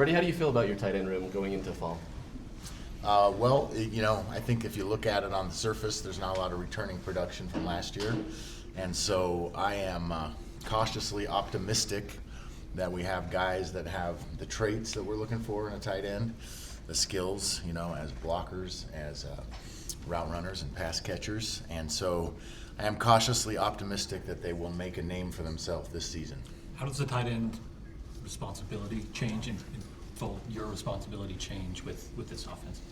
Freddie, how do you feel about your tight end room going into fall? I think if you look at it on the surface, there's not a lot of returning production from last year. And so I am cautiously optimistic that we have guys that have the traits that we're looking for in a tight end, the skills, as blockers, as route runners and pass catchers. And so I am cautiously optimistic that they will make a name for themselves this season. How does the tight end responsibility change and your responsibility change with this offense?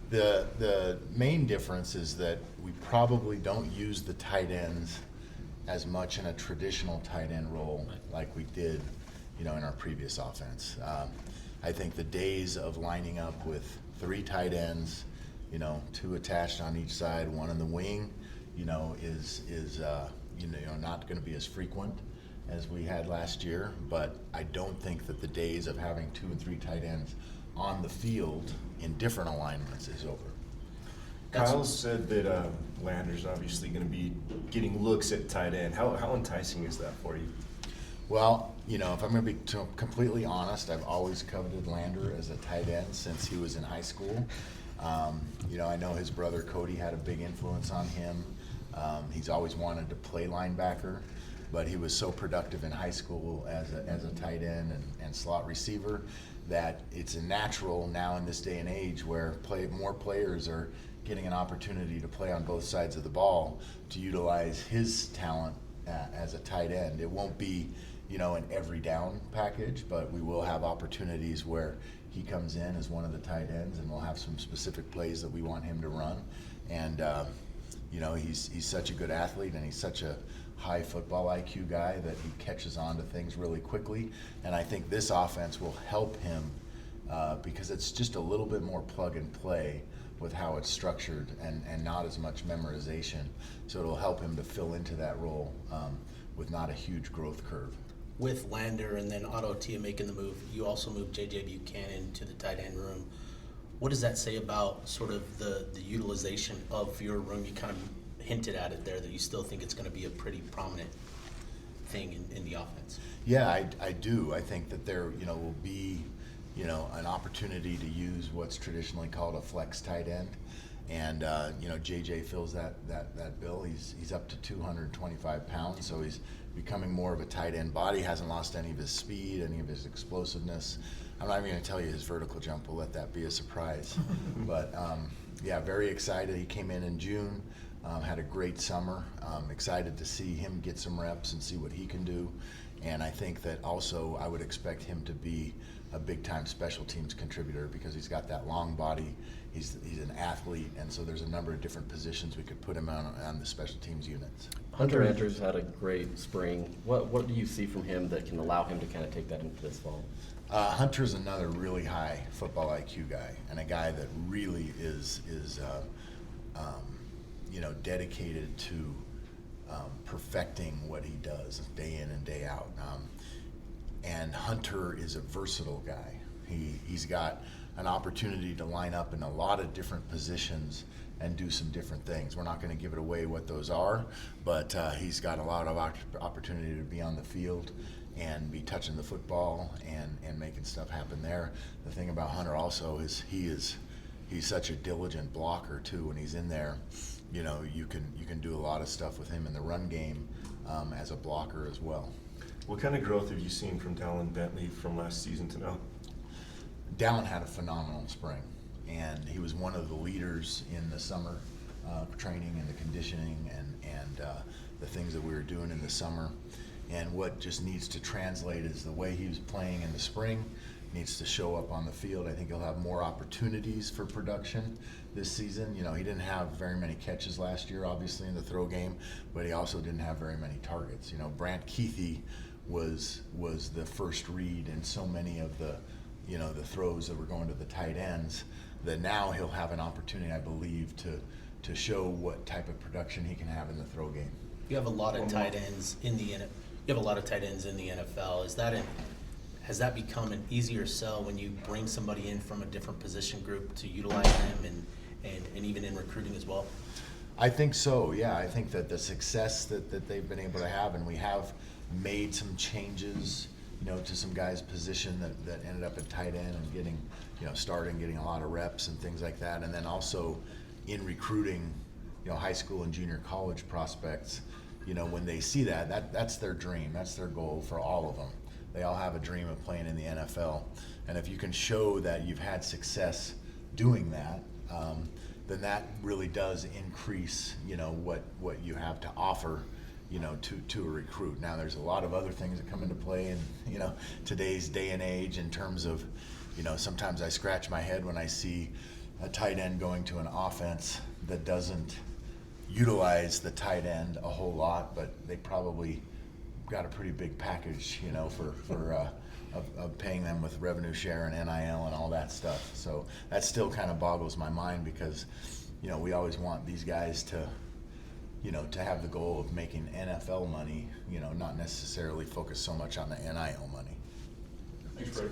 The main difference is that we probably don't use the tight ends as much in a traditional tight end role like we did, in our previous offense. I think the days of lining up with 3 tight ends, 2 attached on each side, 1 in the wing, is not going to be as frequent as we had last year. But I don't think that the days of having 2 and 3 tight ends on the field in different alignments is over. Kyle said that Lander's obviously going to be getting looks at tight end. How enticing is that for you? Well, if I'm going to be completely honest, I've always coveted Lander as a tight end since he was in high school. I know his brother Cody had a big influence on him. He's always wanted to play linebacker, but he was so productive in high school as a tight end and slot receiver that it's a natural now in this day and age where more players are getting an opportunity to play on both sides of the ball to utilize his talent as a tight end. It won't be, an every down package, but we will have opportunities where he comes in as one of the tight ends and we'll have some specific plays that we want him to run. And, he's such a good athlete and he's such a high football IQ guy that he catches on to things really quickly. And I think this offense will help him because it's just a little bit more plug and play with how it's structured and not as much memorization. So it'll help him to fill into that role with not a huge growth curve. With Lander and then Otto Tia making the move, you also moved J.J. Buchanan to the tight end room. What does that say about sort of the utilization of your room? You kind of hinted at it there that you still think it's going to be a pretty prominent thing in the offense. Yeah, I do. I think that there, will be, an opportunity to use what's traditionally called a flex tight end. And, JJ fills that bill. He's up to 225 pounds, so he's becoming more of a tight end body. Hasn't lost any of his speed, any of his explosiveness. I'm not even going to tell you his vertical jump. We'll let that be a surprise. But, very excited. He came in June, had a great summer. Excited to see him get some reps and see what he can do. And I think that also I would expect him to be a big-time special teams contributor because he's got that long body. He's an athlete, and so there's a number of different positions we could put him on the special teams units. Hunter Andrews had a great spring. What do you see from him that can allow him to kind of take that into this fall? Hunter's another really high football IQ guy, and a guy that really is dedicated to perfecting what he does day in and day out. And Hunter is a versatile guy. He's got an opportunity to line up in a lot of different positions and do some different things. We're not going to give it away what those are, but he's got a lot of opportunity to be on the field and be touching the football and making stuff happen there. The thing about Hunter also is he's such a diligent blocker too. When he's in there, you can do a lot of stuff with him in the run game as a blocker as well. What kind of growth have you seen from Dallin Bentley from last season to now? Dallin had a phenomenal spring, and he was one of the leaders in the summer training and the conditioning and the things that we were doing in the summer. And what just needs to translate is the way he was playing in the spring needs to show up on the field. I think he'll have more opportunities for production this season. He didn't have very many catches last year, obviously, in the throw game, but he also didn't have very many targets. Brant Keithy was the first read in so many of the the throws that were going to the tight ends, that now he'll have an opportunity, I believe, to show what type of production he can have in the throw game. You have a lot of tight ends in the NFL. Has that become an easier sell when you bring somebody in from a different position group to utilize them and even in recruiting as well? I think so, yeah. I think that the success that they've been able to have, and we have made some changes you know, to some guys' position that ended up at tight end and getting, you know, starting, getting a lot of reps and things like that. And then also in recruiting, you know, high school and junior college prospects, you know, when they see that's their dream, that's their goal for all of them. They all have a dream of playing in the NFL. And if you can show that you've had success doing that, then that really does increase, you know, what you have to offer, you know, to a recruit. Now there's a lot of other things that come into play in, you know, today's day and age in terms of, you know, sometimes I scratch my head when I see a tight end going to an offense that doesn't utilize the tight end a whole lot, but they probably got a pretty big package, you know, of paying them with revenue share and NIL and all that stuff. So that still kind of boggles my mind because, you know, we always want these guys to, you know, to have the goal of making NFL money, you know, not necessarily focus so much on the NIL money. Thanks, Freddie.